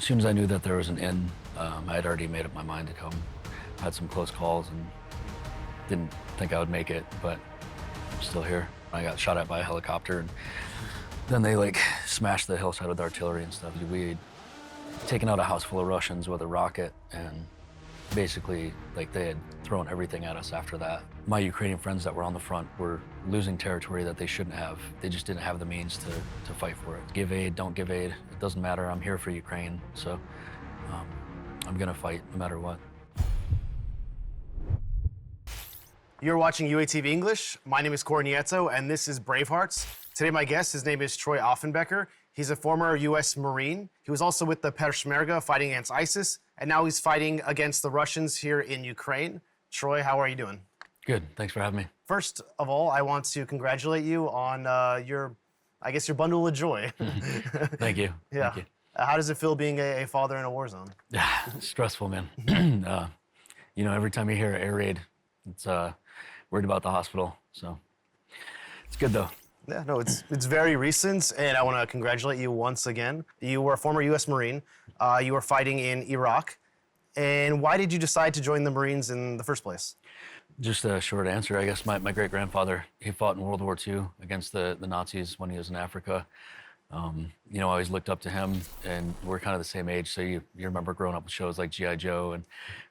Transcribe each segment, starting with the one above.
As soon as I knew that there was an inn, I had already made up my mind to come. Had some close calls and didn't think I would make it, but I'm still here. I got shot at by a helicopter, and then they smashed the hillside with artillery and stuff. We'd taken out a house full of Russians with a rocket, and basically they had thrown everything at us after that. My Ukrainian friends that were on the front were losing territory that they shouldn't have. They just didn't have the means to fight for it. Give aid, don't give aid, it doesn't matter. I'm here for Ukraine, so I'm gonna fight no matter what. You're watching UATV English. My name is Corrie Nieto, and this is Bravehearts. Today my guest, his name is Troy Offenbecker. He's a former U.S. Marine. He was also with the Peshmerga fighting against ISIS, and now he's fighting against the Russians here in Ukraine. Troy, how are you doing? Good, thanks for having me. First of all, I want to congratulate you on your bundle of joy. Thank you. Yeah. Thank you. How does it feel being a father in a war zone? Stressful, man. Every time you hear air raid, it's worried about the hospital, so it's good though. Yeah, no, it's very recent, and I want to congratulate you once again. You were a former U.S. Marine. You were fighting in Iraq. And why did you decide to join the Marines in the first place? Just a short answer, I guess. My great-grandfather, he fought in World War II against the Nazis when he was in Africa. I always looked up to him, and we're kind of the same age, so you remember growing up with shows like G.I. Joe and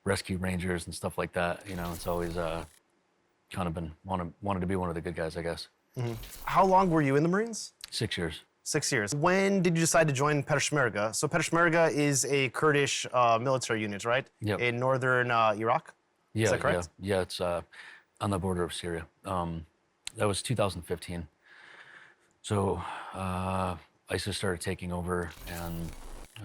Rescue Rangers and stuff like that. It's always kind of been wanted to be one of the good guys, I guess. Mm-hmm. How long were you in the Marines? 6 years. 6 years. When did you decide to join Peshmerga? So Peshmerga is a Kurdish military unit, right? Yep. In northern Iraq? Yeah, is that correct? Yeah, it's on the border of Syria. That was 2015. So ISIS started taking over, and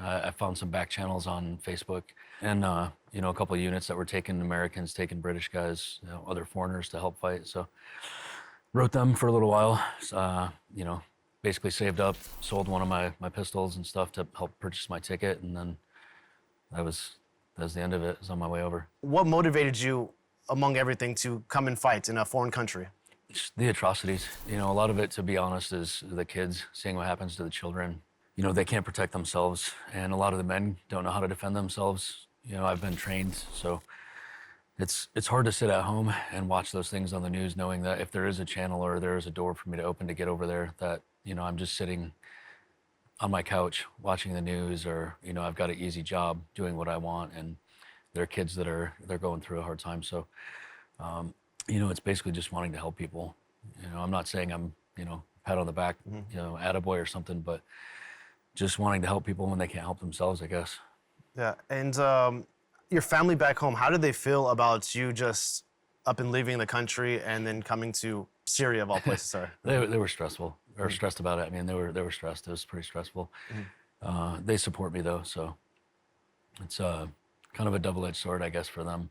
I found some back channels on Facebook, and a couple of units that were taking Americans, taking British guys, other foreigners to help fight. So wrote them for a little while. Basically saved up, sold one of my pistols and stuff to help purchase my ticket, and then that was the end of it. I was on my way over. What motivated you, among everything, to come and fight in a foreign country? Just the atrocities. A lot of it, to be honest, is the kids, seeing what happens to the children. They can't protect themselves, and a lot of the men don't know how to defend themselves. I've been trained, so it's hard to sit at home and watch those things on the news, knowing that if there is a channel or there is a door for me to open to get over there, that I'm just sitting on my couch watching the news, or I've got an easy job doing what I want, and there are kids that they're going through a hard time. So it's basically just wanting to help people. I'm not saying I'm pat on the back, attaboy or something, but just wanting to help people when they can't help themselves, I guess. Yeah, and your family back home, how did they feel about you just up and leaving the country and then coming to Syria, of all places? Sorry. They were stressful, or stressed about it. I mean, they were stressed. It was pretty stressful. Mm-hmm. They support me though, so it's kind of a double-edged sword, I guess, for them.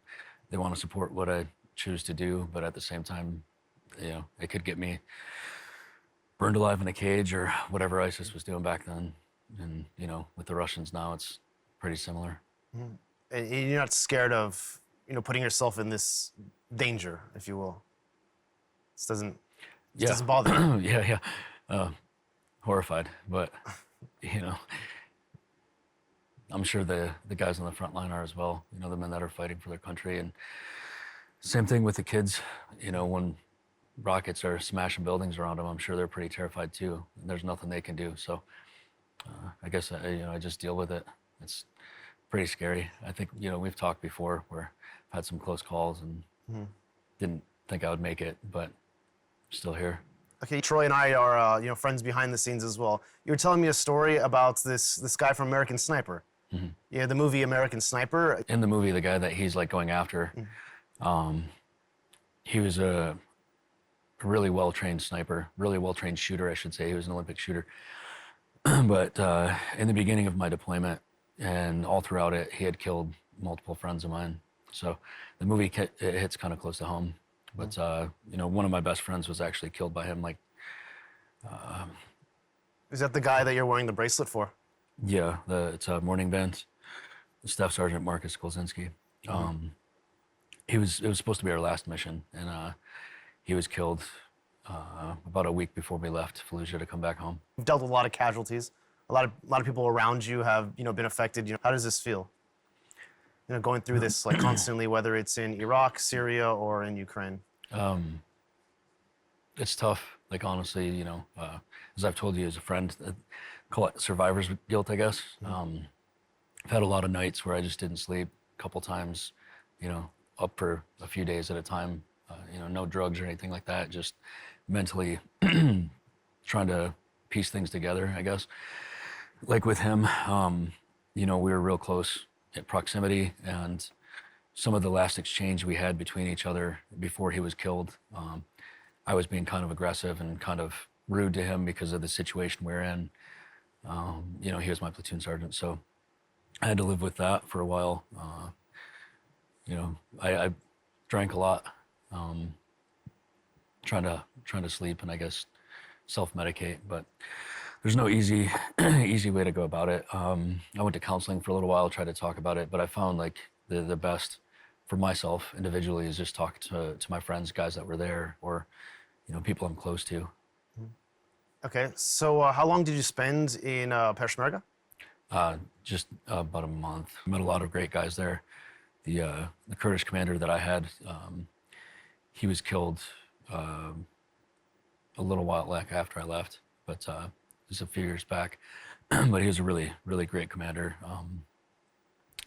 They want to support what I choose to do, but at the same time, it could get me burned alive in a cage or whatever ISIS was doing back then. And with the Russians now, it's pretty similar. Mm-hmm. And you're not scared of putting yourself in this danger, if you will. This doesn't bother you. Yeah. Horrified, but I'm sure the guys on the front line are as well. The men that are fighting for their country, and same thing with the kids. When rockets are smashing buildings around them, I'm sure they're pretty terrified too. And there's nothing they can do. So I guess I just deal with it. It's pretty scary. I think we've talked before where I've had some close calls and didn't think I would make it, but still here. Okay, Troy and I are friends behind the scenes as well. You were telling me a story about this guy from American Sniper. Mm-hmm. Yeah, the movie American Sniper. In the movie, the guy that he's going after, he was a really well-trained sniper, really well-trained shooter, I should say. He was an Olympic shooter. But in the beginning of my deployment and all throughout it, he had killed multiple friends of mine. So the movie it hits kind of close to home. But one of my best friends was actually killed by him. Is that the guy that you're wearing the bracelet for? Yeah, it's a Morning Band. Staff Sergeant Marcus Kolzinski. It was supposed to be our last mission, and he was killed about a week before we left Fallujah to come back home. You've dealt with a lot of casualties. a lot of people around you have, been affected. How does this feel? Going through this like constantly, whether it's in Iraq, Syria, or in Ukraine. It's tough. Like honestly, as I've told you as a friend, call it survivor's guilt, I guess. I've had a lot of nights where I just didn't sleep. A couple times, up for a few days at a time. No drugs or anything like that. Just mentally trying to piece things together, I guess. Like with him, we were real close in proximity, and some of the last exchange we had between each other before he was killed, I was being kind of aggressive and kind of rude to him because of the situation we're in. He was my platoon sergeant, so I had to live with that for a while. I drank a lot, trying to sleep and I guess self-medicate, but there's no easy way to go about it. I went to counseling for a little while, tried to talk about it, but I found like the best for myself individually is just talk to my friends, guys that were there, or people I'm close to. Okay, so how long did you spend in Peshmerga? Just about a month. Met a lot of great guys there. The Kurdish commander that I had, he was killed a little while after I left, but just a few years back. But he was a really, really great commander.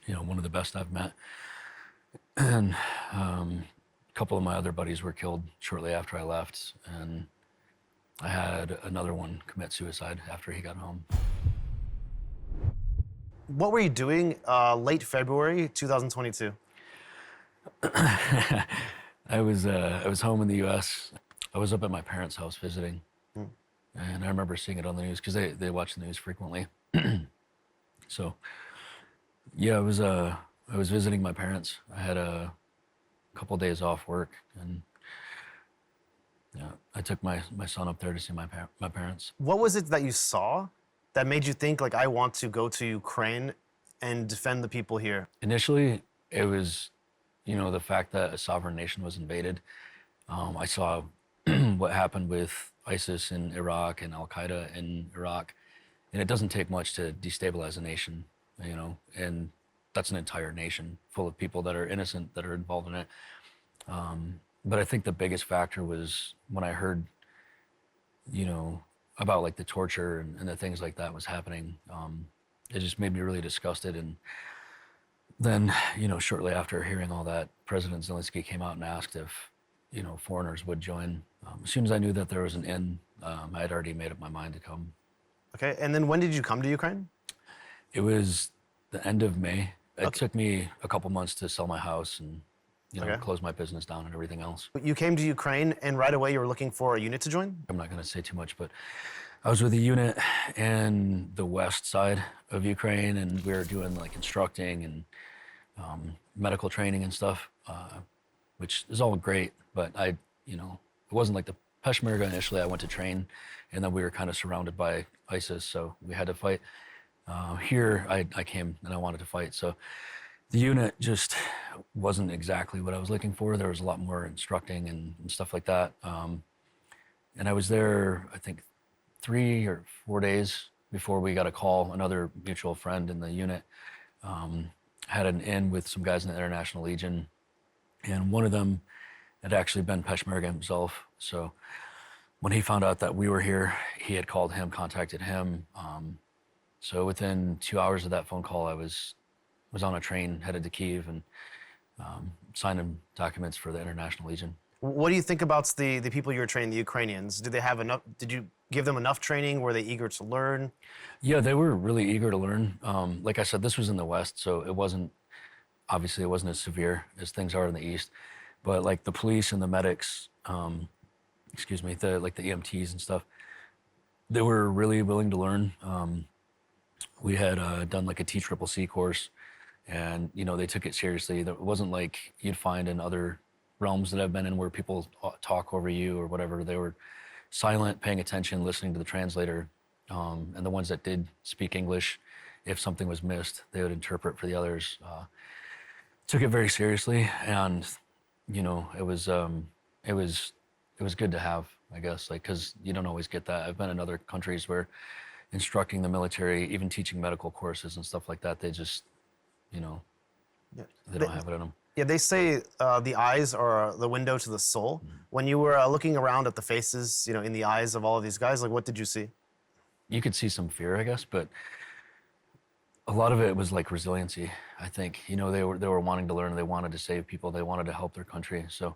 One of the best I've met. And a couple of my other buddies were killed shortly after I left, and I had another one commit suicide after he got home. What were you doing late February 2022? I was home in the U.S. I was up at my parents' house visiting, and I remember seeing it on the news because they watch the news frequently. So, yeah, I was visiting my parents. I had a couple days off work, and yeah, I took my son up there to see my parents. What was it that you saw that made you think, like, I want to go to Ukraine and defend the people here? Initially, it was, the fact that a sovereign nation was invaded. I saw what happened with ISIS in Iraq and Al Qaeda in Iraq, and it doesn't take much to destabilize a nation, and that's an entire nation full of people that are innocent that are involved in it. But I think the biggest factor was when I heard, about like the torture and the things like that was happening. It just made me really disgusted. And then, shortly after hearing all that, President Zelensky came out and asked if, foreigners would join. As soon as I knew that there was an end, I had already made up my mind to come. Okay, and then when did you come to Ukraine? It was the end of May. It took me a couple months to sell my house and, close my business down and everything else. You came to Ukraine and right away you were looking for a unit to join? I'm not going to say too much, but I was with a unit in the west side of Ukraine, and we were doing like instructing and medical training and stuff, which is all great. But it wasn't like the Peshmerga initially. I went to train, and then we were kind of surrounded by ISIS, so we had to fight. Here, I came and I wanted to fight. So the unit just wasn't exactly what I was looking for. There was a lot more instructing and stuff like that. And I was there, I think, 3 or 4 days before we got a call. Another mutual friend in the unit had an in with some guys in the International Legion, and one of them had actually been Peshmerga himself. So when he found out that we were here, he had called him, contacted him. So within 2 hours of that phone call, I was on a train headed to Kyiv and signing documents for the International Legion. What do you think about the people you were training, the Ukrainians? Did they have enough? Did you give them enough training? Were they eager to learn? Yeah, they were really eager to learn. Like I said, this was in the West, so it wasn't as severe as things are in the East. But like the police and the medics, the EMTs and stuff, they were really willing to learn. We had done like a TCCC course, and they took it seriously. It wasn't like you'd find in other realms that I've been in where people talk over you or whatever. They were silent, paying attention, listening to the translator, and the ones that did speak English, if something was missed, they would interpret for the others. Took it very seriously, and it was good to have, I guess, like, because you don't always get that. I've been in other countries where instructing the military, even teaching medical courses and stuff like that. They just, you know, Yeah. they don't have it in them. Yeah, they say the eyes are the window to the soul. When you were looking around at the faces, you know, in the eyes of all of these guys, like what did you see? You could see some fear, I guess, but a lot of it was like resiliency. I think, you know, they were wanting to learn, they wanted to save people, they wanted to help their country. So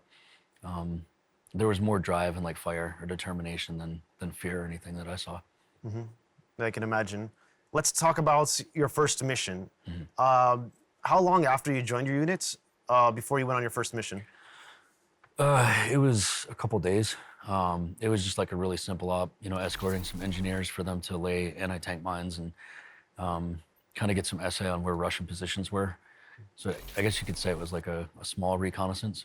there was more drive and like fire or determination than fear or anything that I saw. I can imagine. Let's talk about your first mission. How long after you joined your unit before you went on your first mission? It was a couple days. It was just like a really simple op, you know, escorting some engineers for them to lay anti-tank mines and kind of get some essay on where Russian positions were. So I guess you could say it was like a small reconnaissance.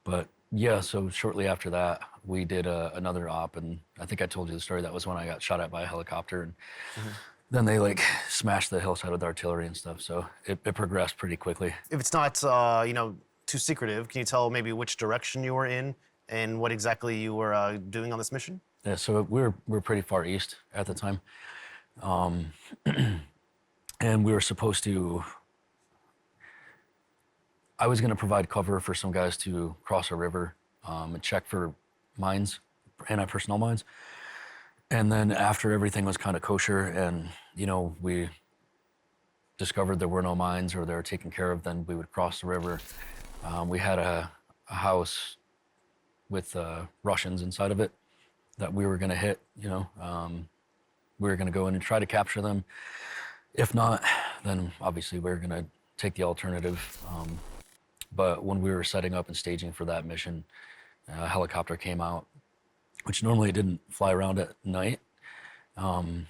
But yeah, so shortly after that, we did another op, and I think I told you the story. That was when I got shot at by a helicopter, and then they like smashed the hillside with artillery and stuff. So it progressed pretty quickly. If it's not, you know, too secretive, can you tell maybe which direction you were in and what exactly you were doing on this mission? Yeah, so we were pretty far east at the time, and we were supposed to. I was going to provide cover for some guys to cross a river and check for mines, anti-personnel mines. And then after everything was kind of kosher and, you know, we discovered there were no mines or they were taken care of, then we would cross the river. We had a house with Russians inside of it that we were going to hit, you know. We were going to go in and try to capture them. If not, then obviously we were going to take the alternative. But when we were setting up and staging for that mission, a helicopter came out, which normally didn't fly around at night. And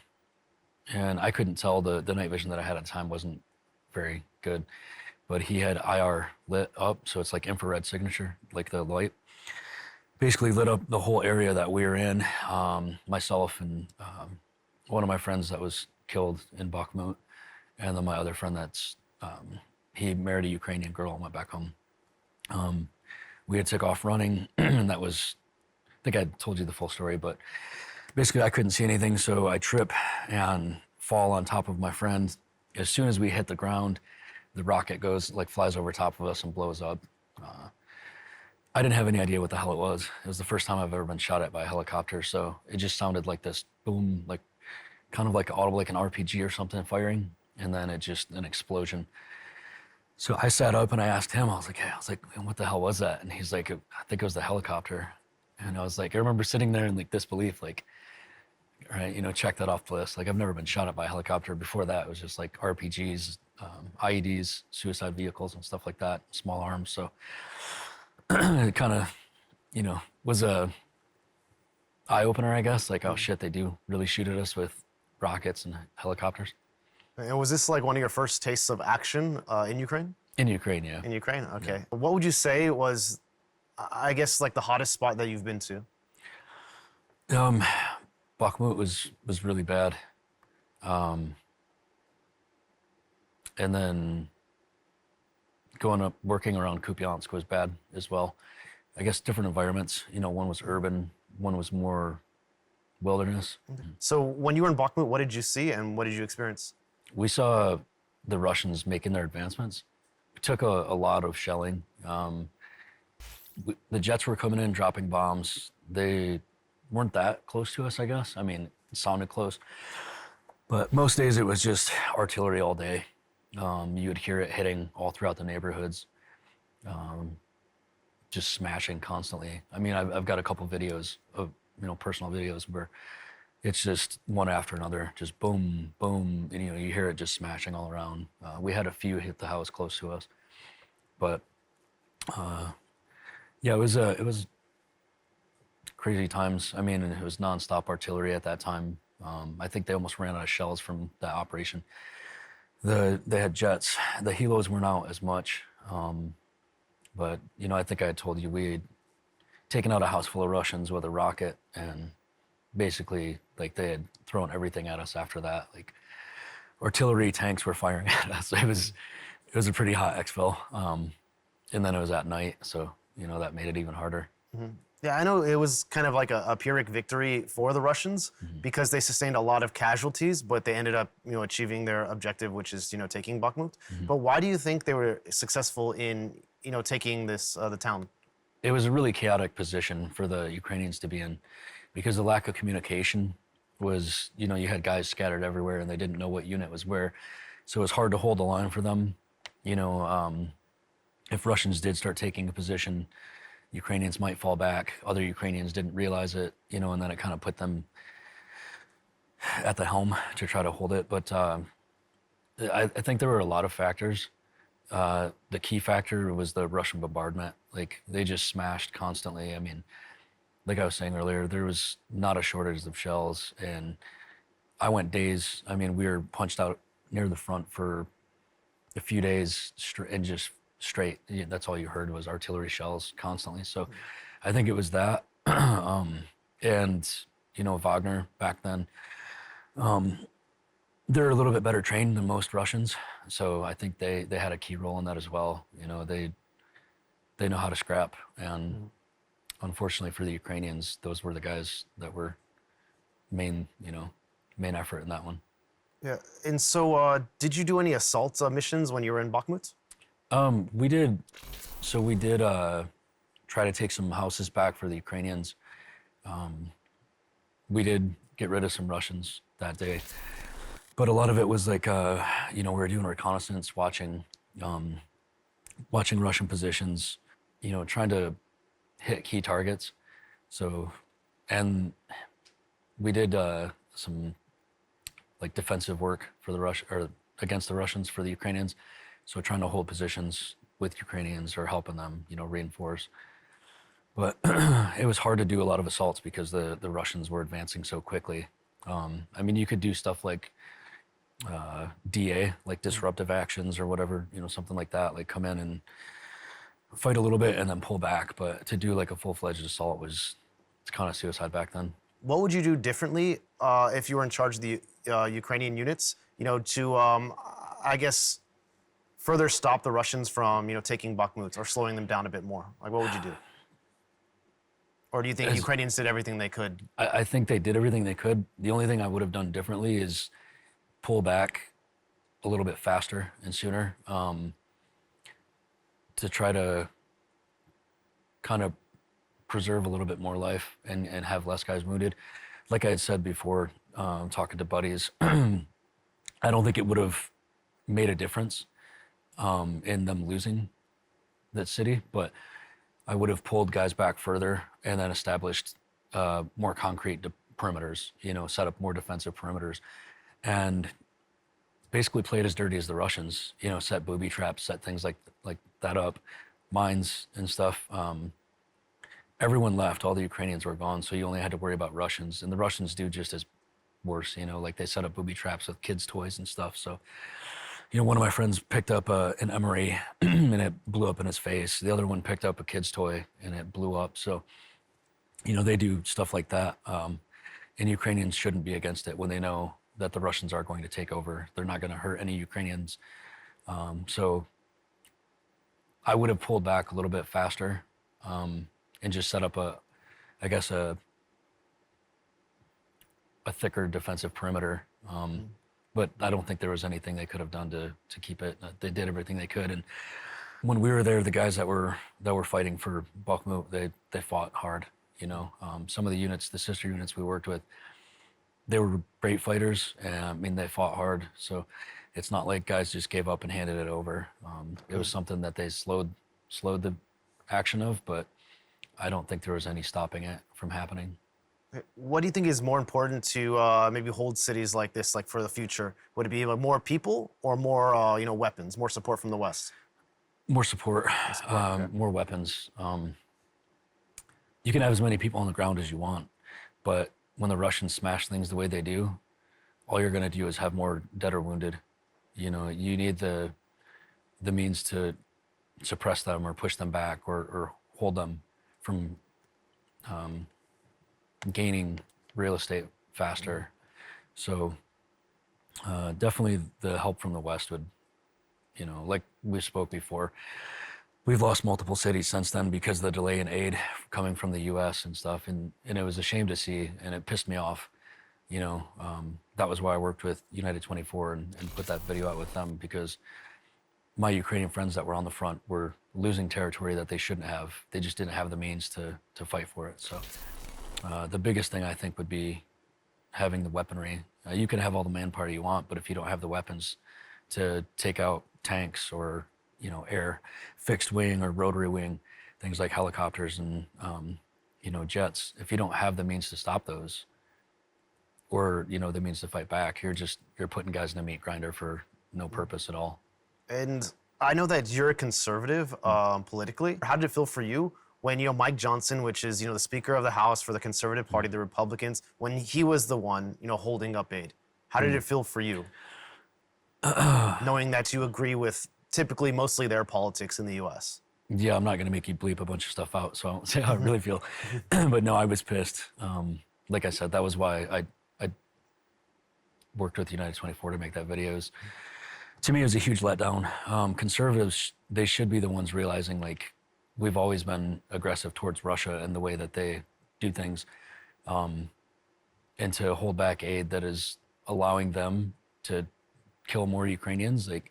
I couldn't tell, the night vision that I had at the time wasn't very good, but he had IR lit up, so it's like infrared signature, like the light. Basically lit up the whole area that we were in, myself and one of my friends that was killed in Bakhmut, and then my other friend that's, he married a Ukrainian girl and went back home. We had took off running, and that was, I think I told you the full story, but basically I couldn't see anything, so I trip and fall on top of my friend. As soon as we hit the ground, the rocket goes, like flies over top of us and blows up. I didn't have any idea what the hell it was. It was the first time I've ever been shot at by a helicopter, so it just sounded like this boom, like kind of like audible, like an RPG or something firing, and then it just, an explosion. So I sat up and I asked him, I was like, what the hell was that? And he's like, I think it was the helicopter. And I was like, I remember sitting there in like disbelief, like, all right, you know, check that off the list. Like I've never been shot at by a helicopter. Before that, it was just like RPGs, IEDs, suicide vehicles and stuff like that, small arms. So it kind of, you know, was a eye opener, I guess. Like, oh shit, they do really shoot at us with rockets and helicopters. And was this like one of your first tastes of action in Ukraine? In Ukraine, yeah. In Ukraine, okay. Yeah. What would you say was, I guess, like the hottest spot that you've been to? Bakhmut was really bad. And then going up, working around Kupiansk was bad as well. I guess different environments, you know, one was urban, one was more wilderness. So when you were in Bakhmut, what did you see and what did you experience? We saw the Russians making their advancements. We took a lot of shelling. The jets were coming in, dropping bombs. They weren't that close to us, I guess. I mean, it sounded close. But most days it was just artillery all day. You would hear it hitting all throughout the neighborhoods, just smashing constantly. I mean, I've got a couple videos of, you know, personal videos where it's just one after another, just boom, boom, and you know, you hear it just smashing all around. We had a few hit the house close to us, but yeah, it was crazy times. I mean, it was nonstop artillery at that time. I think they almost ran out of shells from that operation. They had jets. The helos weren't out as much, but you know, I think I had told you we had taken out a house full of Russians with a rocket, and basically, like, they had thrown everything at us after that. Like, artillery, tanks were firing at us. It was a pretty hot exfil. And then it was at night, so, you know, that made it even harder. Yeah, I know it was kind of like a Pyrrhic victory for the Russians because they sustained a lot of casualties, but they ended up, achieving their objective, which is, taking Bakhmut. But why do you think they were successful in, taking this the town? It was a really chaotic position for the Ukrainians to be in because the lack of communication was, you had guys scattered everywhere and they didn't know what unit was where. So it was hard to hold the line for them. You know, if Russians did start taking a position, Ukrainians might fall back. Other Ukrainians didn't realize it, and then it kind of put them at the helm to try to hold it. But I think there were a lot of factors. The key factor was the Russian bombardment. Like they just smashed constantly. I mean, like I was saying earlier, there was not a shortage of shells, and I went days. I mean, we were punched out near the front for a few days and just straight. That's all you heard was artillery shells constantly. So I think it was that. And, Wagner back then, they're a little bit better trained than most Russians. So I think they had a key role in that as well. They know how to scrap. And unfortunately for the Ukrainians, those were the guys that were main effort in that one. Yeah. And so, did you do any assault missions when you were in Bakhmut? We did. So we did try to take some houses back for the Ukrainians. We did get rid of some Russians that day, but a lot of it was like, we were doing reconnaissance, watching Russian positions, trying to hit key targets. So, and we did some like defensive work for the against the Russians for the Ukrainians. So trying to hold positions with Ukrainians or helping them, reinforce. But it was hard to do a lot of assaults because the Russians were advancing so quickly. I mean, you could do stuff like DA, like disruptive actions or whatever, something like that, like come in and fight a little bit and then pull back. But to do like a full-fledged assault it's kind of suicide back then. What would you do differently if you were in charge of the Ukrainian units, to, I guess, further stop the Russians from, taking Bakhmut or slowing them down a bit more? Like, what would you do? Or do you think Ukrainians did everything they could? I think they did everything they could. The only thing I would have done differently is pull back a little bit faster and sooner to try to kind of preserve a little bit more life and have less guys wounded. Like I had said before, talking to buddies, I don't think it would have made a difference in them losing that city, but I would have pulled guys back further and then established more concrete perimeters, set up more defensive perimeters, and basically played as dirty as the Russians, set booby traps, set things like that up, mines and stuff. Everyone left, all the Ukrainians were gone, so you only had to worry about Russians, and the Russians do just as worse, like they set up booby traps with kids' toys and stuff. So, one of my friends picked up an emery and it blew up in his face. The other one picked up a kid's toy and it blew up. So, they do stuff like that. And Ukrainians shouldn't be against it when they know that the Russians are going to take over. They're not going to hurt any Ukrainians. So I would have pulled back a little bit faster and just set up a thicker defensive perimeter. But I don't think there was anything they could have done to keep it. They did everything they could. And when we were there, the guys that were fighting for Bakhmut, they fought hard. Some of the units, the sister units we worked with, they were great fighters. And I mean, they fought hard. So it's not like guys just gave up and handed it over. It was something that they slowed the action of, but I don't think there was any stopping it from happening. What do you think is more important to maybe hold cities like this, like for the future? Would it be like more people or more, weapons, more support from the West? More support, Okay. more weapons. You can have as many people on the ground as you want, but when the Russians smash things the way they do, all you're going to do is have more dead or wounded. You need the means to suppress them or push them back or hold them from gaining real estate faster. So definitely the help from the West would, like we spoke before, we've lost multiple cities since then because of the delay in aid coming from the U.S. and stuff, and it was a shame to see, and it pissed me off. That was why I worked with United 24 and put that video out with them, because my Ukrainian friends that were on the front were losing territory that they shouldn't have. They just didn't have the means to fight for it. So the biggest thing I think would be having the weaponry. You can have all the manpower you want, but if you don't have the weapons to take out tanks or air fixed wing or rotary wing, things like helicopters and jets, if you don't have the means to stop those, or the means to fight back, you're putting guys in a meat grinder for no purpose at all. And I know that you're a conservative politically. How did it feel for you when Mike Johnson, which is the Speaker of the House for the Conservative Party, the Republicans, when he was the one holding up aid? How did it feel for you, knowing that you agree with typically mostly their politics in the U.S.? Yeah, I'm not going to make you bleep a bunch of stuff out, so I won't say how I really feel. But no, I was pissed. Like I said, that was why I worked with United 24 to make that video. To me, it was a huge letdown. Conservatives, they should be the ones realizing, like, we've always been aggressive towards Russia and the way that they do things. And to hold back aid that is allowing them to kill more Ukrainians, like,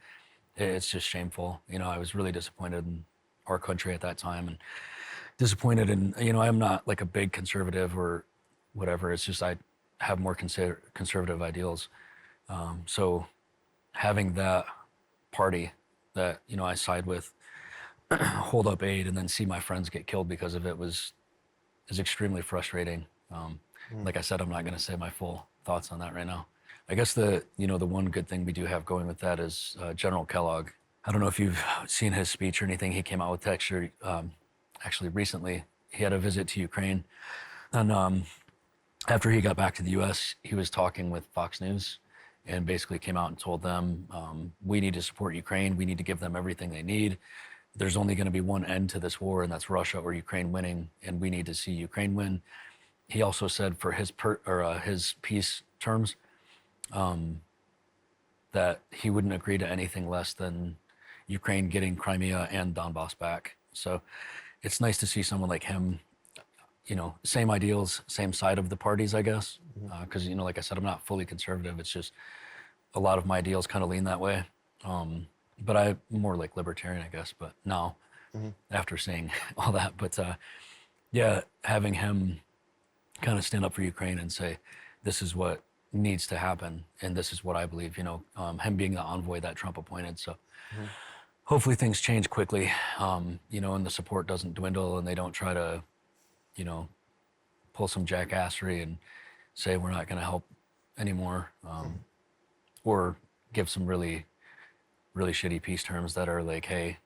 it's just shameful. I was really disappointed in our country at that time, and disappointed in, I'm not like a big conservative or whatever. It's just I have more conservative ideals. So having that party that, I side with hold up aid and then see my friends get killed because of it is extremely frustrating. Like I said, I'm not going to say my full thoughts on that right now. I guess the one good thing we do have going with that is General Kellogg. I don't know if you've seen his speech or anything. He came out with actually recently. He had a visit to Ukraine, and after he got back to the U.S., he was talking with Fox News, and basically came out and told them, we need to support Ukraine. We need to give them everything they need. There's only going to be one end to this war, and that's Russia or Ukraine winning, and we need to see Ukraine win. He also said for his peace terms that he wouldn't agree to anything less than Ukraine getting Crimea and Donbass back. So it's nice to see someone like him, same ideals, same side of the parties, I guess. Because, like I said, I'm not fully conservative. It's just a lot of my ideals kind of lean that way. But I'm more like libertarian, I guess. But now, after seeing all that, but yeah, having him kind of stand up for Ukraine and say, this is what needs to happen, and this is what I believe, him being the envoy that Trump appointed. So hopefully things change quickly, and the support doesn't dwindle and they don't try to, pull some jackassery and say we're not going to help anymore, or give some really, really shitty peace terms that are like, hey,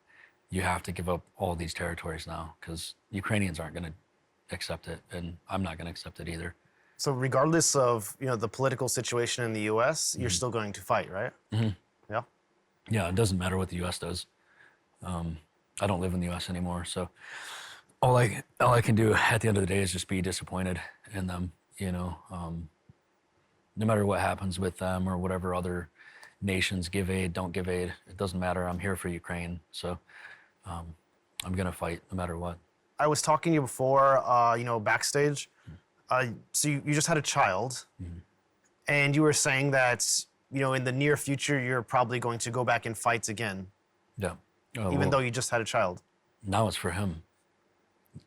you have to give up all these territories now, because Ukrainians aren't going to accept it, and I'm not going to accept it either. So regardless of the political situation in the U.S., you're still going to fight, right? Yeah. Yeah, it doesn't matter what the U.S. does. I don't live in the U.S. anymore, so all I can do at the end of the day is just be disappointed in them. No matter what happens with them or whatever other nations give aid, don't give aid, it doesn't matter. I'm here for Ukraine, so I'm gonna fight no matter what. I was talking to you before, backstage. So you just had a child, and you were saying that in the near future you're probably going to go back and fight again. Yeah. Even though you just had a child. Now it's for him.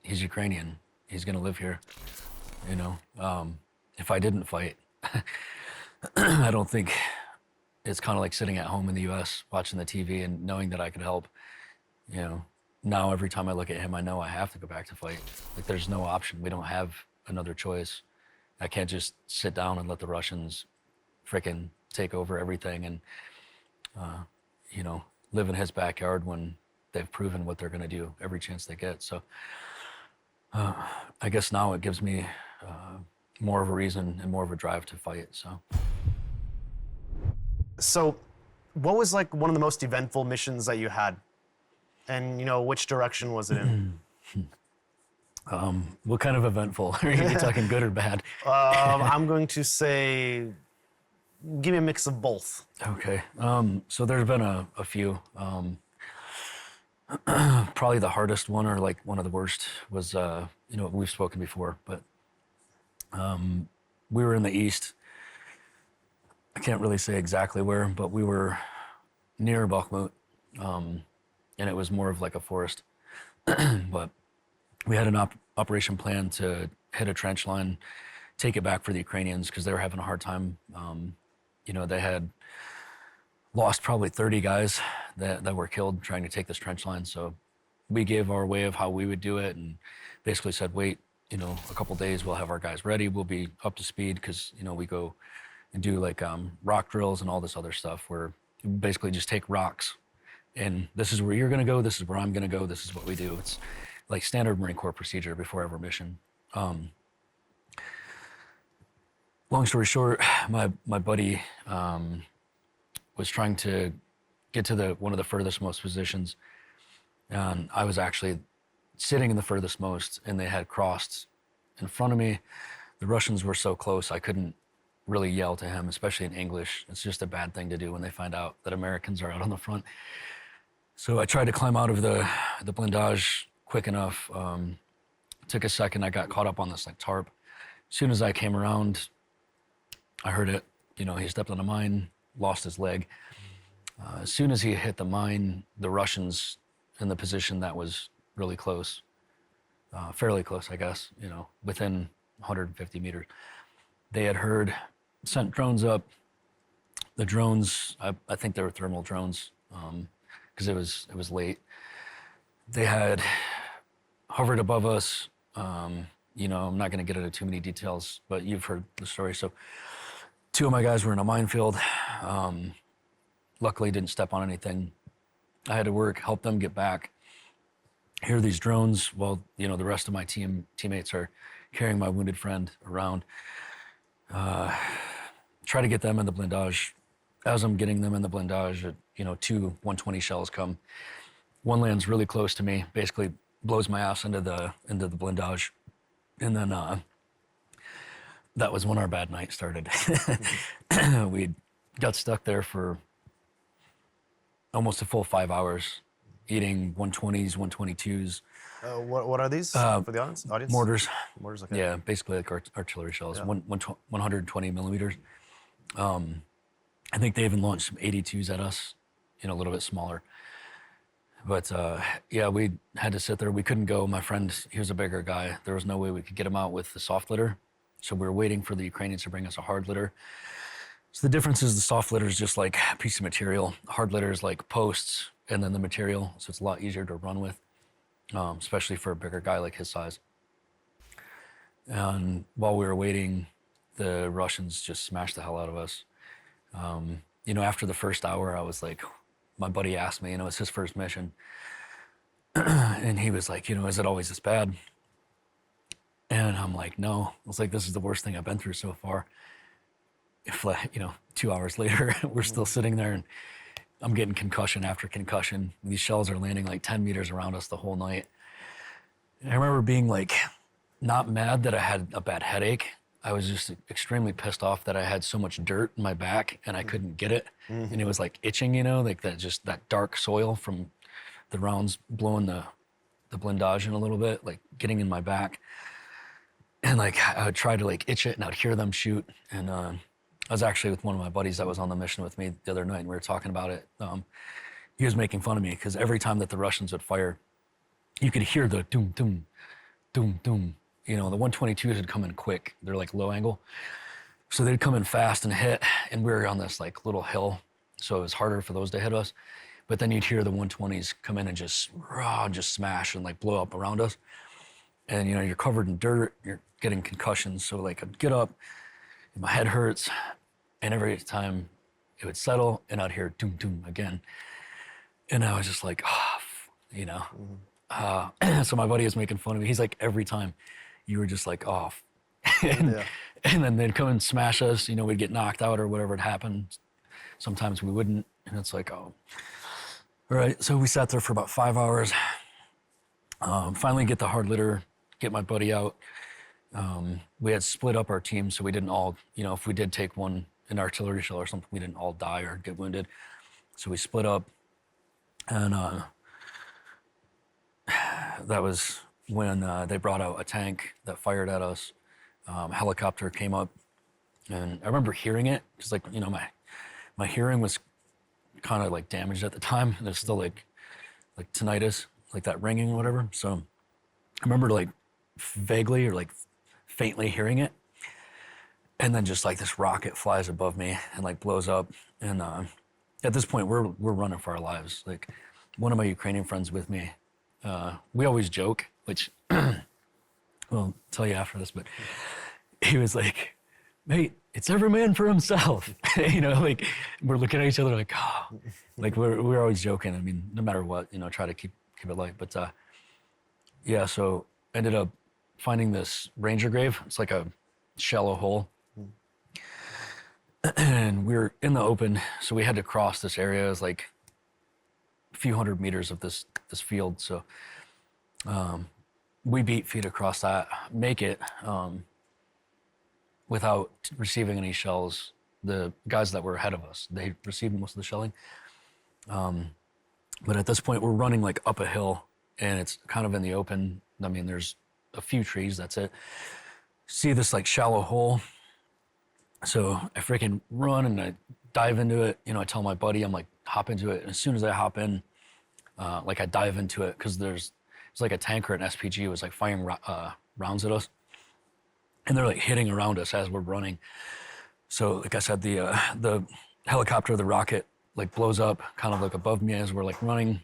He's Ukrainian. He's gonna live here. If I didn't fight, I don't think it's kind of like sitting at home in the U.S. watching the TV and knowing that I could help. Now every time I look at him, I know I have to go back to fight. Like, there's no option. We don't have another choice. I can't just sit down and let the Russians frickin' take over everything and, live in his backyard when they've proven what they're gonna do every chance they get. So I guess now it gives me more of a reason and more of a drive to fight, So what was like one of the most eventful missions that you had? And which direction was it in? What kind of eventful? Are you talking good or bad? I'm going to say, give me a mix of both. Okay. So there's been a few. Probably the hardest one, or like one of the worst, was we've spoken before, but we were in the east. I can't really say exactly where, but we were near Bakhmut, and it was more of like a forest. But we had an operation plan to hit a trench line, take it back for the Ukrainians because they were having a hard time. They had lost probably 30 guys that were killed trying to take this trench line. So we gave our way of how we would do it and basically said, wait, a couple days, we'll have our guys ready. We'll be up to speed because, we go and do like rock drills and all this other stuff where we basically just take rocks and this is where you're going to go. This is where I'm going to go. This is what we do. It's like standard Marine Corps procedure before every mission. Long story short, my buddy was trying to get to one of the furthest most positions, and I was actually sitting in the furthest most, and they had crossed in front of me. The Russians were so close, I couldn't really yell to him, especially in English. It's just a bad thing to do when they find out that Americans are out on the front. So I tried to climb out of the blindage quick enough. Took a second, I got caught up on this like tarp. As soon as I came around, I heard it, he stepped on a mine, lost his leg. As soon as he hit the mine, the Russians in the position that was really close, fairly close, I guess, within 150 meters, they had sent drones up. The drones, I think they were thermal drones, because it was late. They had hovered above us. I'm not going to get into too many details, but you've heard the story. So 2 of my guys were in a minefield. Luckily didn't step on anything. I had to help them get back. Hear these drones while, the rest of my teammates are carrying my wounded friend around. Try to get them in the blindage. As I'm getting them in the blindage, 2 120 shells come. One lands really close to me, basically blows my ass into the blindage. And then that was when our bad night started. We got stuck there for almost a full 5 hours, eating 120s, 122s. What are these for the audience? Mortars. Mortars, okay. Yeah, basically like artillery shells, Yeah. 120 millimeters. I think they even launched some 82s at us, a little bit smaller. But yeah, we had to sit there. We couldn't go. My friend, he was a bigger guy. There was no way we could get him out with the soft litter. So we were waiting for the Ukrainians to bring us a hard litter. So the difference is the soft litter is just like a piece of material. Hard litter is like posts and then the material. So it's a lot easier to run with, especially for a bigger guy like his size. And while we were waiting, the Russians just smashed the hell out of us. After the first hour, I was like, my buddy asked me, it's his first mission. And he was like, is it always this bad? And I'm like, no. I was like, this is the worst thing I've been through so far. If 2 hours later, we're still sitting there and I'm getting concussion after concussion. These shells are landing like 10 meters around us the whole night. And I remember being like, not mad that I had a bad headache. I was just extremely pissed off that I had so much dirt in my back and I couldn't get it. Mm-hmm. And it was like itching, like that dark soil from the rounds blowing the blindage in a little bit, like getting in my back. And like I would try to like itch it and I'd hear them shoot. And I was actually with one of my buddies that was on the mission with me the other night and we were talking about it. He was making fun of me because every time that the Russians would fire, you could hear the doom, doom, doom, doom. The 122s would come in quick. They're like low angle. So they'd come in fast and hit, and we were on this like little hill. So it was harder for those to hit us. But then you'd hear the 120s come in and just smash and like blow up around us. And you're covered in dirt, you're getting concussions. So like I'd get up, and my head hurts, and every time it would settle, and I'd hear doom, doom again. And I was just like, so my buddy was making fun of me. He's like, every time you were just like off. And then they'd come and smash us, we'd get knocked out or whatever had happened. Sometimes we wouldn't. And it's like, oh. All right, so we sat there for about 5 hours. Finally get the hard litter, get my buddy out. We had split up our team, so we didn't all, if we did take an artillery shell or something, we didn't all die or get wounded. So we split up. And that was when they brought out a tank that fired at us. Helicopter came up, and I remember hearing it because, like, you know, my hearing was kind of like damaged at the time. There's still like tinnitus, like that ringing or whatever. So I remember like vaguely or like faintly hearing it, and then just like this rocket flies above me and like blows up. And at this point, we're running for our lives. Like, one of my Ukrainian friends with me, we always joke, which well, I'll tell you after this, but he was like, mate, it's every man for himself. You know, like, we're looking at each other like, oh, like we're always joking. I mean, no matter what, you know, try to keep it light. But yeah, so ended up finding this ranger grave. It's like a shallow hole. And we were in the open, so we had to cross this area. It was like a few hundred meters of this field. So we beat feet across that, make it without receiving any shells. The guys that were ahead of us, they received most of the shelling. But at this point, we're running like up a hill, and it's kind of in the open. I mean, there's a few trees, that's it. See this like shallow hole. So I freaking run and I dive into it. You know, I tell my buddy, I'm like, hop into it. And as soon as I hop in, like I dive into it, because it's like a tanker, an SPG was like firing rounds at us. And they're like hitting around us as we're running. So like I said, the helicopter, the rocket like blows up kind of like above me as we're like running.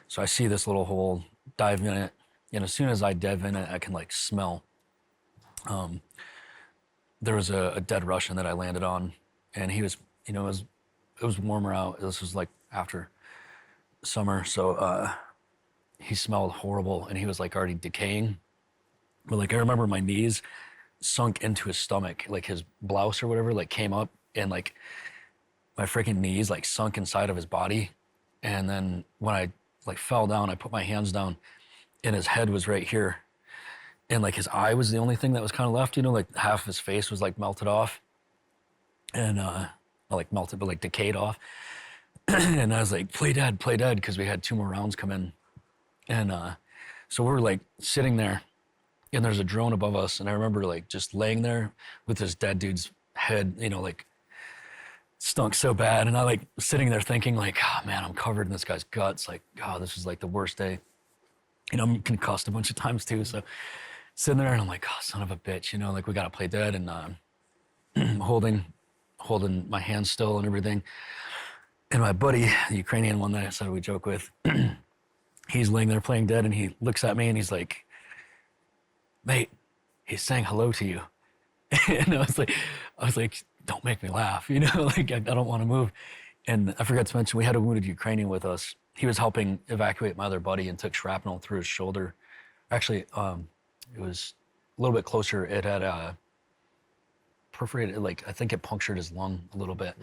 So I see this little hole, dive in it. And as soon as I dive in it, I can like smell. There was a dead Russian that I landed on, and he was, you know, it was warmer out. This was like after summer. So he smelled horrible, and he was like already decaying. But like I remember my knees sunk into his stomach, like his blouse or whatever, like came up, and like my freaking knees like sunk inside of his body. And then when I like fell down, I put my hands down, and his head was right here. And like his eye was the only thing that was kind of left, you know, like half of his face was like melted off. And not like melted, but like decayed off. And I was like, play dead, because we had 2 more rounds come in. And so we were like sitting there, and there's a drone above us. And I remember like just laying there with this dead dude's head, you know, like stunk so bad. And I like sitting there thinking like, oh man, I'm covered in this guy's guts. Like, God, this is like the worst day. You know, I'm concussed a bunch of times too. So sitting there and I'm like, oh, son of a bitch, you know, like we got to play dead. And holding my hands still and everything. And my buddy, the Ukrainian one that I said we joke with, he's laying there playing dead, and he looks at me and he's like, mate, he's saying hello to you. And I was like, don't make me laugh, you know, like I don't want to move. And I forgot to mention, we had a wounded Ukrainian with us. He was helping evacuate my other buddy and took shrapnel through his shoulder. Actually, it was a little bit closer. It had perforated, like I think it punctured his lung a little bit.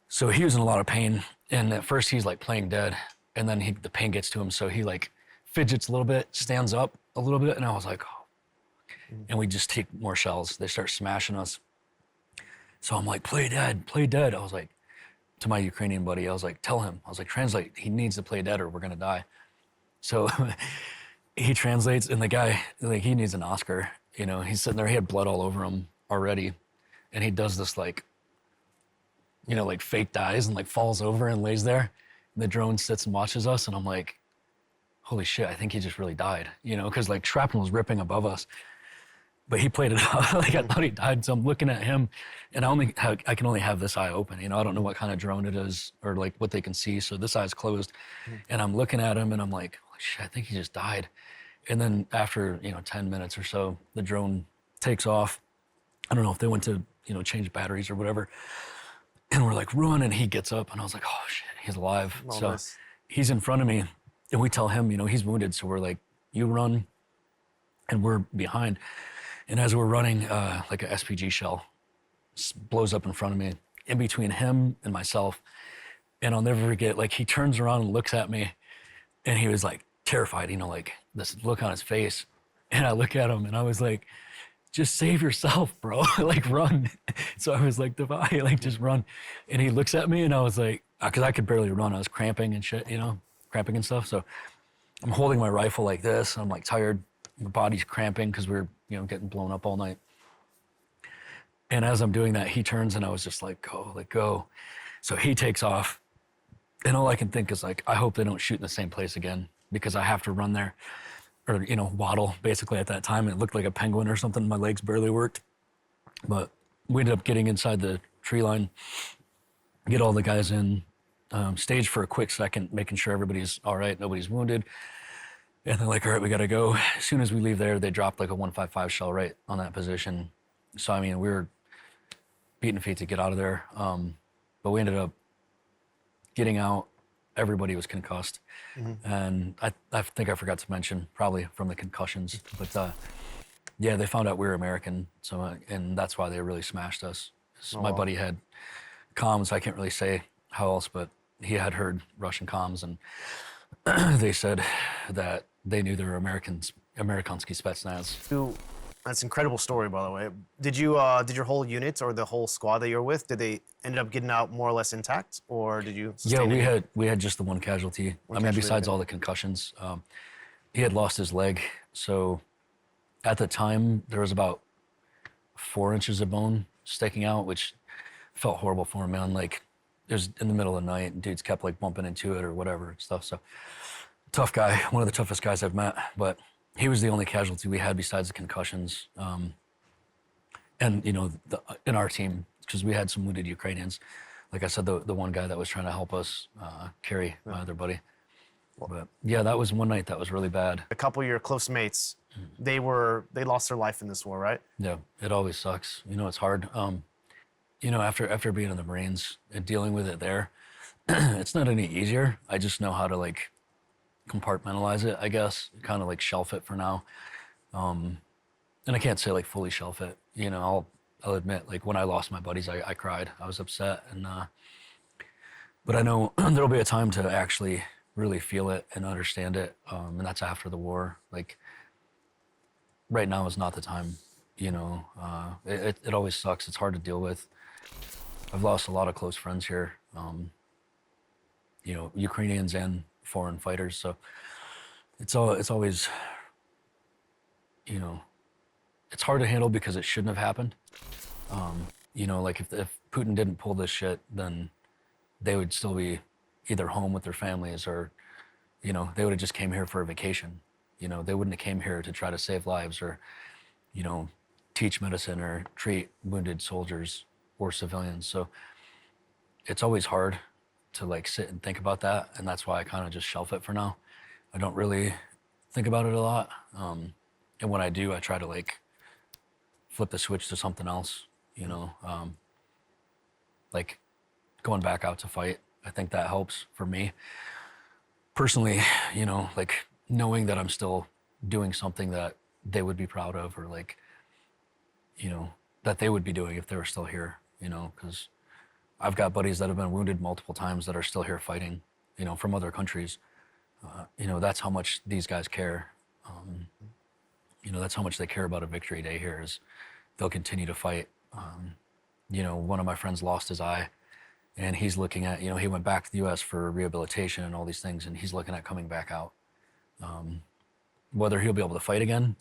So he was in a lot of pain. And at first he's like playing dead, and then the pain gets to him. So he like fidgets a little bit, stands up a little bit. And I was like, oh. And we just take more shells. They start smashing us. So I'm like, play dead. I was like, to my Ukrainian buddy, I was like, tell him. I was like, translate. He needs to play dead or we're going to die. So he translates, and the guy, like, he needs an Oscar. You know, he's sitting there. He had blood all over him already. And he does this, like, you know, like fake dies and like falls over and lays there. And the drone sits and watches us. And I'm like, holy shit, I think he just really died, you know, because like shrapnel was ripping above us. But he played it off like I thought he died. So I'm looking at him, and I can only have this eye open. You know, I don't know what kind of drone it is or like what they can see. So this eye's closed, and I'm looking at him, and I'm like, holy shit, I think he just died. And then after, you know, 10 minutes or so, the drone takes off. I don't know if they went to, you know, change batteries or whatever. And we're like, run, and he gets up, and I was like, oh shit, he's alive. Oh, so nice. He's in front of me, and we tell him, you know, he's wounded. So we're like, you run, and we're behind. And as we're running, like a SPG shell blows up in front of me, in between him and myself. And I'll never forget, like, he turns around and looks at me, and he was like terrified, you know, like this look on his face. And I look at him, and I was like, just save yourself, bro. Like, run. So I was like, Devay, like, just run. And he looks at me, and I was like, because I could barely run. I was cramping and shit, you know, cramping and stuff. So I'm holding my rifle like this. I'm like tired. My body's cramping because we're, getting blown up all night. And as I'm doing that, he turns and I was just like, go, let go. So he takes off. And all I can think is like, I hope they don't shoot in the same place again because I have to run there or, waddle basically at that time. It looked like a penguin or something. My legs barely worked. But we ended up getting inside the tree line, get all the guys in, stage for a quick second, making sure everybody's all right, nobody's wounded. And they're like, all right, we got to go. As soon as we leave there, they dropped like a 155 shell right on that position. So, I mean, we were beating feet to get out of there. But we ended up getting out. Everybody was concussed. And I think I forgot to mention, probably from the concussions, but yeah, they found out we were American. So, and that's why they really smashed us. So my buddy had comms. I can't really say how else, but he had heard Russian comms, and they said that they knew they were Americans, Amerikansky Spetsnaz. That's an incredible story, by the way. Did your whole unit or the whole squad that you're with, did they end up getting out more or less intact, or did you sustain we had just the one casualty. Besides all the concussions, he had lost his leg. So at the time, there was about 4 inches of bone sticking out, which felt horrible for him, man. Like, it was in the middle of the night, and dudes kept like bumping into it or whatever and stuff. So tough guy, one of the toughest guys I've met, but he was the only casualty we had besides the concussions. And, in our team, because we had some wounded Ukrainians. Like I said, the one guy that was trying to help us carry my other buddy. But yeah, that was one night that was really bad. A couple of your close mates, they lost their life in this war, right? Yeah, it always sucks. It's hard. After being in the Marines and dealing with it there, it's not any easier. I just know how to like compartmentalize it, I guess, kind of like shelf it for now. And I can't say like fully shelf it. I'll admit, like when I lost my buddies, I cried. I was upset, and but I know there'll be a time to actually really feel it and understand it, and that's after the war. Like right now is not the time. It always sucks. It's hard to deal with. I've lost a lot of close friends here. Ukrainians and foreign fighters. So it's always, it's hard to handle because it shouldn't have happened. Like if Putin didn't pull this shit, then they would still be either home with their families or, they would have just came here for a vacation. They wouldn't have came here to try to save lives or, teach medicine or treat wounded soldiers or civilians. So it's always hard to like sit and think about that. And that's why I kind of just shelf it for now. I don't really think about it a lot. And when I do, I try to like flip the switch to something else, like going back out to fight. I think that helps for me personally, like knowing that I'm still doing something that they would be proud of, or like, that they would be doing if they were still here, because I've got buddies that have been wounded multiple times that are still here fighting, from other countries. That's how much these guys care. That's how much they care about a victory day here is they'll continue to fight. One of my friends lost his eye, and he's looking at, he went back to the U.S. for rehabilitation and all these things, and he's looking at coming back out. Whether he'll be able to fight again,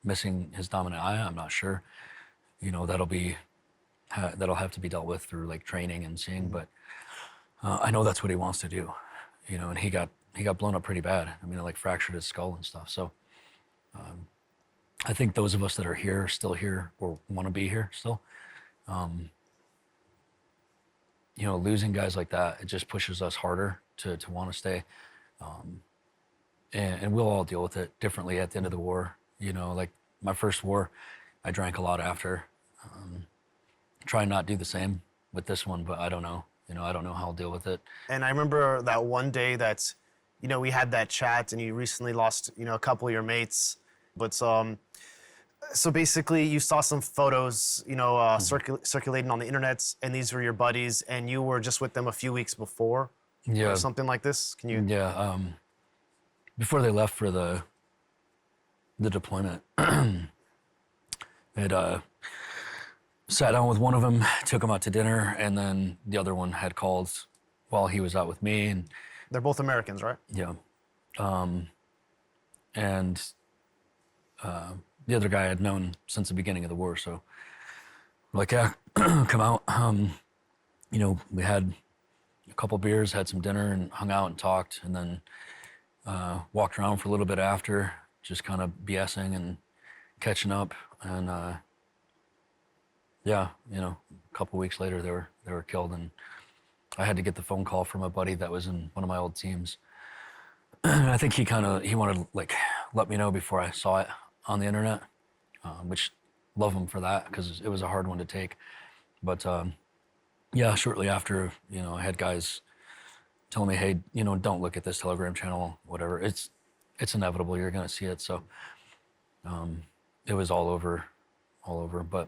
missing his dominant eye, I'm not sure. That'll have to be dealt with through like training and seeing, but I know that's what he wants to do, and he got blown up pretty bad. I mean, it like fractured his skull and stuff. So I think those of us that are here, still here, or want to be here still, losing guys like that, it just pushes us harder to want to stay. And we'll all deal with it differently at the end of the war. Like my first war, I drank a lot after. Try not do the same with this one, but I don't know. I don't know how I'll deal with it. And I remember that one day that, we had that chat, and you recently lost, a couple of your mates. But so basically, you saw some photos, circulating on the internet, and these were your buddies, and you were just with them a few weeks before, or something like this. Can you? Yeah. Before they left for the deployment, had sat down with one of them, took him out to dinner, and then the other one had called while he was out with me. And they're both Americans, right? yeah. and the other guy I'd known since the beginning of the war. So we're like, yeah, come out. We had a couple beers, had some dinner, and hung out and talked, and then walked around for a little bit after, just kind of BSing and catching up. And a couple weeks later, they were killed, and I had to get the phone call from a buddy that was in one of my old teams. I think he wanted to like let me know before I saw it on the internet, which love him for that, because it was a hard one to take. But shortly after, I had guys telling me, hey, don't look at this Telegram channel, whatever. It's inevitable. You're gonna see it. So it was all over. But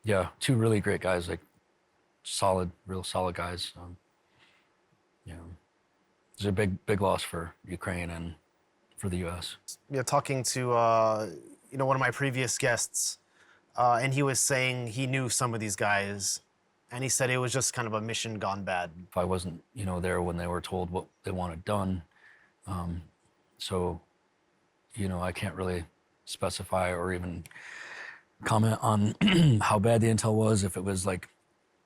yeah, two really great guys, like real solid guys. It's a big loss for Ukraine and for the U.S. Talking to one of my previous guests, and he was saying he knew some of these guys, and he said it was just kind of a mission gone bad. If I wasn't, there when they were told what they wanted done, I can't really specify or even comment on how bad the intel was, if it was like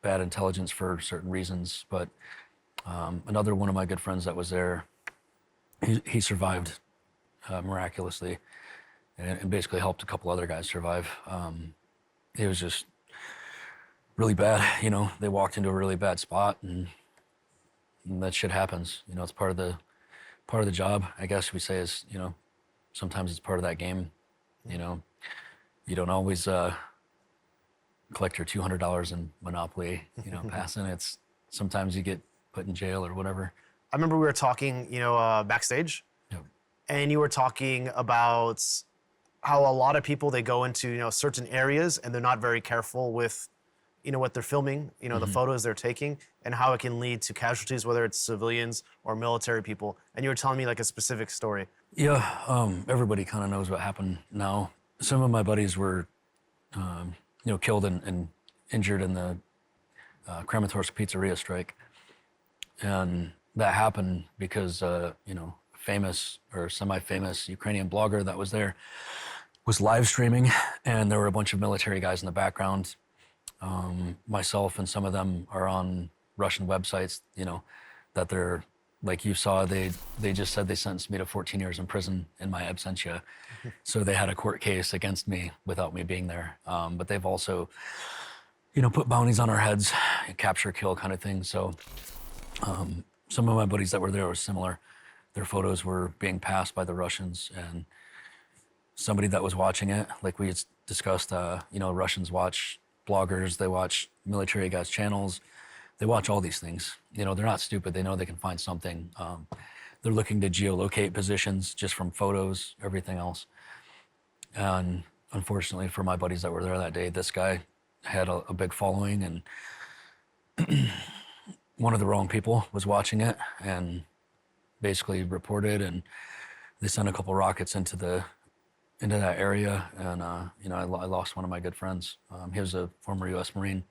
bad intelligence for certain reasons. But another one of my good friends that was there, he survived miraculously, and basically helped a couple other guys survive. It was just really bad. They walked into a really bad spot, and that shit happens. It's part of the job, I guess we say. Is sometimes it's part of that game. You don't always collect your $200 in Monopoly, passing. It's sometimes you get put in jail or whatever. I remember we were talking, backstage, Yep. and you were talking about how a lot of people, they go into, certain areas and they're not very careful with, what they're filming, the photos they're taking, and how it can lead to casualties, whether it's civilians or military people. And you were telling me like a specific story. Yeah, everybody kind of knows what happened now. Some of my buddies were, killed and injured in the Kramatorsk pizzeria strike. And that happened because, famous or semi-famous Ukrainian blogger that was there was live streaming, and there were a bunch of military guys in the background. Myself and some of them are on Russian websites, that they're, like you saw, they just said they sentenced me to 14 years in prison in my absentia. So they had a court case against me without me being there. But they've also, put bounties on our heads, capture, kill kind of thing. So some of my buddies that were there were similar. Their photos were being passed by the Russians, and somebody that was watching it, like we had discussed, Russians watch bloggers, they watch military guys' channels, they watch all these things. They're not stupid. They know they can find something. They're looking to geolocate positions just from photos, everything else. And unfortunately for my buddies that were there that day, this guy had a big following, and one of the wrong people was watching it and basically reported, and they sent a couple rockets into that area, and I lost one of my good friends. He was a former U.S. Marine.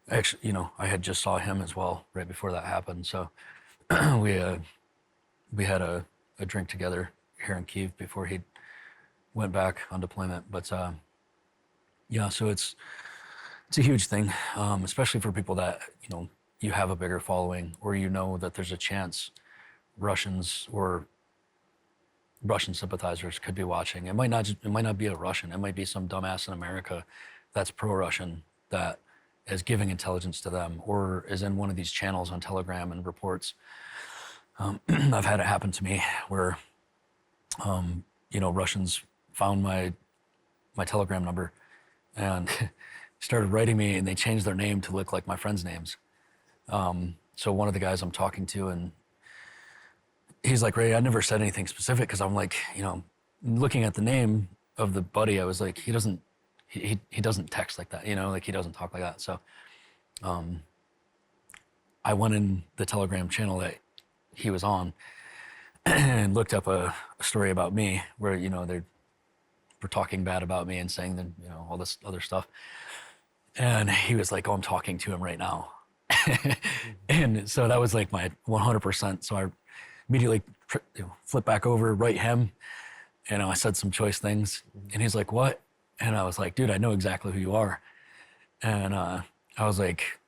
Actually, I had just saw him as well right before that happened. So we had a drink together here in Kyiv before he went back on deployment. But so it's a huge thing, especially for people that you have a bigger following, or that there's a chance Russians or Russian sympathizers could be watching. It might not be a Russian. It might be some dumbass in America that's pro-Russian that is giving intelligence to them, or is in one of these channels on Telegram and reports. I've had it happen to me where, Russians found my Telegram number and started writing me, and they changed their name to look like my friends' names. So one of the guys I'm talking to, and he's like, Ray, I never said anything specific, because I'm like, looking at the name of the buddy, I was like, he doesn't text like that, like he doesn't talk like that. So I went in the Telegram channel that he was on and looked up a story about me where, they were talking bad about me and saying that, all this other stuff. And he was like, oh, I'm talking to him right now. And so that was like my 100%. So I immediately flip back over, write him. I said some choice things, and he's like, "What?" And I was like, "Dude, I know exactly who you are." And I was like,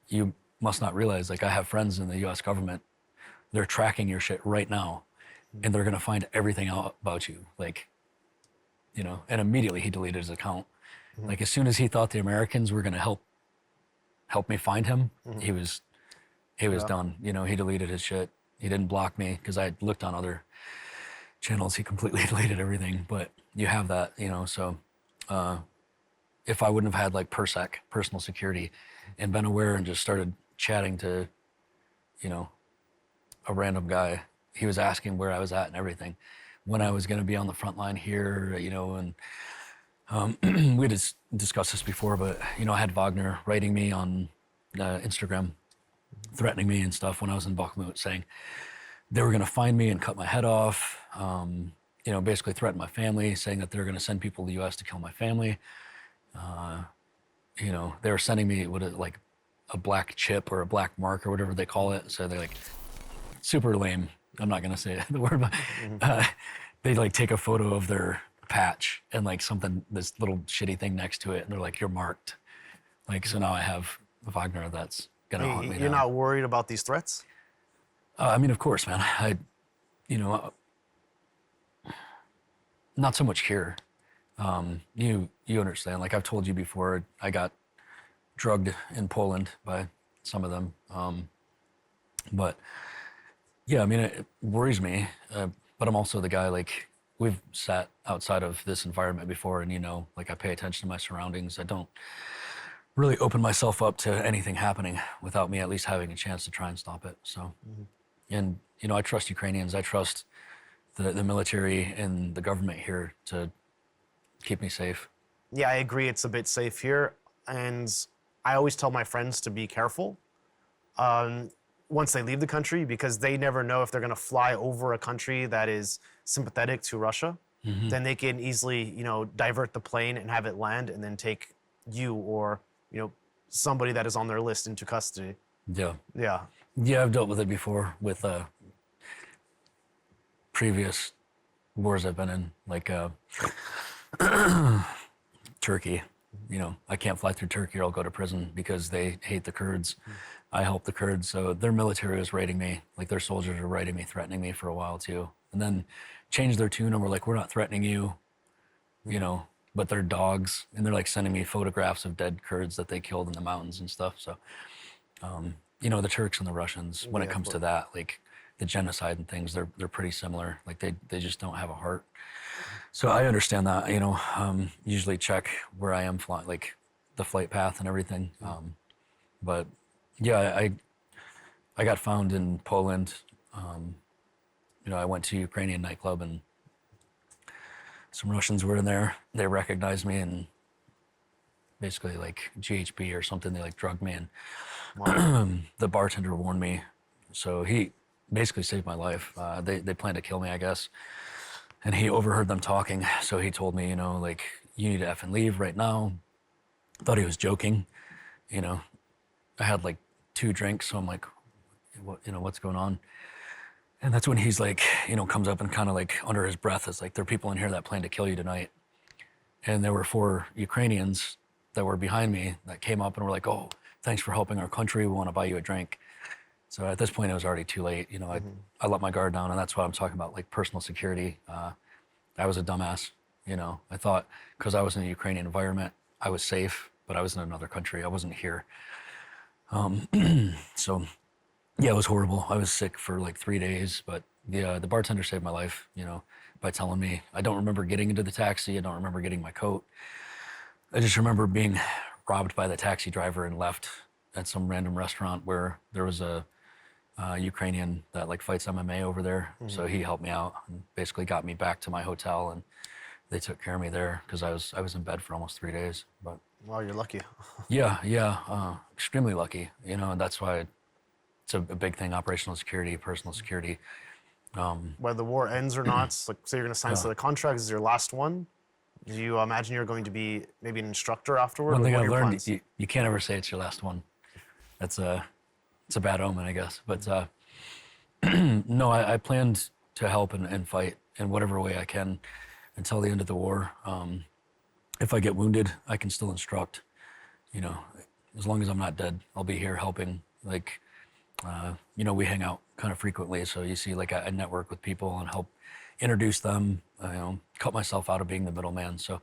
"You must not realize, like, I have friends in the U.S. government. They're tracking your shit right now, and they're gonna find everything out about you." Like, and immediately he deleted his account. Like, as soon as he thought the Americans were gonna help me find him, he was done. He deleted his shit. He didn't block me because I looked on other channels. He completely deleted everything. But you have that, So if I wouldn't have had like PERSEC, personal security, and been aware and just started chatting to, a random guy, he was asking where I was at and everything, when I was going to be on the front line here, and we just discussed this before, but I had Wagner writing me on Instagram, threatening me and stuff when I was in Bakhmut, saying they were going to find me and cut my head off. Basically threaten my family, saying that they're going to send people to the U.S. to kill my family. They were sending me like a black chip or a black mark or whatever they call it. So they're like super lame. I'm not going to say the word, but they like take a photo of their patch and like this little shitty thing next to it. And they're like, "You're marked." Like, so now I have Wagner that's going to haunt me. You're not worried about these threats? Of course, man. Not so much here. You understand. Like I've told you before, I got drugged in Poland by some of them. But yeah, it worries me. But I'm also the guy, like, we've sat outside of this environment before, and like I pay attention to my surroundings. I don't really open myself up to anything happening without me at least having a chance to try and stop it. So, and I trust Ukrainians. I trust the military and the government here to keep me safe. Yeah, I agree. It's a bit safe here. And I always tell my friends to be careful once they leave the country, because they never know if they're going to fly over a country that is sympathetic to Russia. Then they can easily, divert the plane and have it land and then take you or, somebody that is on their list into custody. Yeah. Yeah. Yeah, I've dealt with it before with previous wars I've been in, like Turkey. I can't fly through Turkey or I'll go to prison because they hate the Kurds. I help the Kurds, so their military was raiding me. Like their soldiers were raiding me, threatening me for a while too. And then changed their tune and were like, "We're not threatening you," but they're dogs. And they're like sending me photographs of dead Kurds that they killed in the mountains and stuff. So, the Turks and the Russians, when it comes to that, like the genocide and things, they're pretty similar. Like they just don't have a heart. So I understand that, usually check where I am flying, like the flight path and everything. But yeah, I got found in Poland. I went to a Ukrainian nightclub and some Russians were in there. They recognized me and basically like GHB or something. They like drugged me and the bartender warned me. So he basically saved my life. They planned to kill me, I guess. And he overheard them talking. So he told me, like, "You need to effing leave right now." Thought he was joking. I had like 2 drinks. So I'm like, what's going on? And that's when he's like, comes up and kind of like under his breath is like, "There are people in here that plan to kill you tonight." And there were 4 Ukrainians that were behind me that came up and were like, "Oh, thanks for helping our country. We want to buy you a drink." So at this point, it was already too late. I let my guard down, and that's what I'm talking about, like personal security. I was a dumbass. I thought because I was in a Ukrainian environment, I was safe, but I was in another country. I wasn't here. So yeah, it was horrible. I was sick for like 3 days, but yeah, the bartender saved my life, by telling me. I don't remember getting into the taxi. I don't remember getting my coat. I just remember being robbed by the taxi driver and left at some random restaurant where there was a Ukrainian that like fights MMA over there. So he helped me out and basically got me back to my hotel, and they took care of me there because I was in bed for almost 3 days. But Wow, you're lucky. yeah, extremely lucky. And that's why it's a big thing: operational security, personal security. Whether the war ends or not, like say you're going to sign to the contract, this is your last one. Do you imagine you're going to be maybe an instructor afterward? One thing What are I've your learned: plans? you can't ever say it's your last one. It's a bad omen, I guess. But no, I planned to help and fight in whatever way I can until the end of the war. If I get wounded, I can still instruct. You know, as long as I'm not dead, I'll be here helping. Like, you know, we hang out kind of frequently, so you see, like, I network with people and help introduce them. You know, cut myself out of being the middleman. So,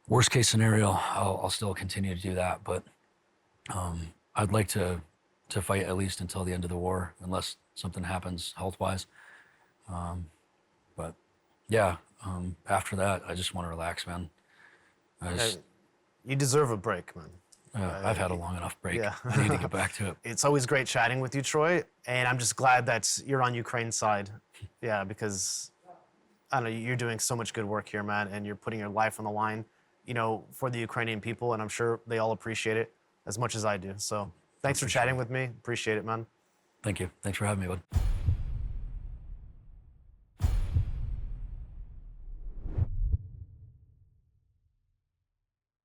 worst case scenario, I'll still continue to do that. But I'd like to fight at least until the end of the war, unless something happens health-wise. But yeah, after that, I just want to relax, man. You deserve a break, man. I've had a long enough break. Yeah. I need to get back to it. It's always great chatting with you, Troy, and I'm just glad that you're on Ukraine's side. Yeah, because I don't know, you're doing so much good work here, man, and you're putting your life on the line, you know, for the Ukrainian people, and I'm sure they all appreciate it as much as I do. So thanks for chatting with me. Appreciate it, man. Thank you. Thanks for having me, bud.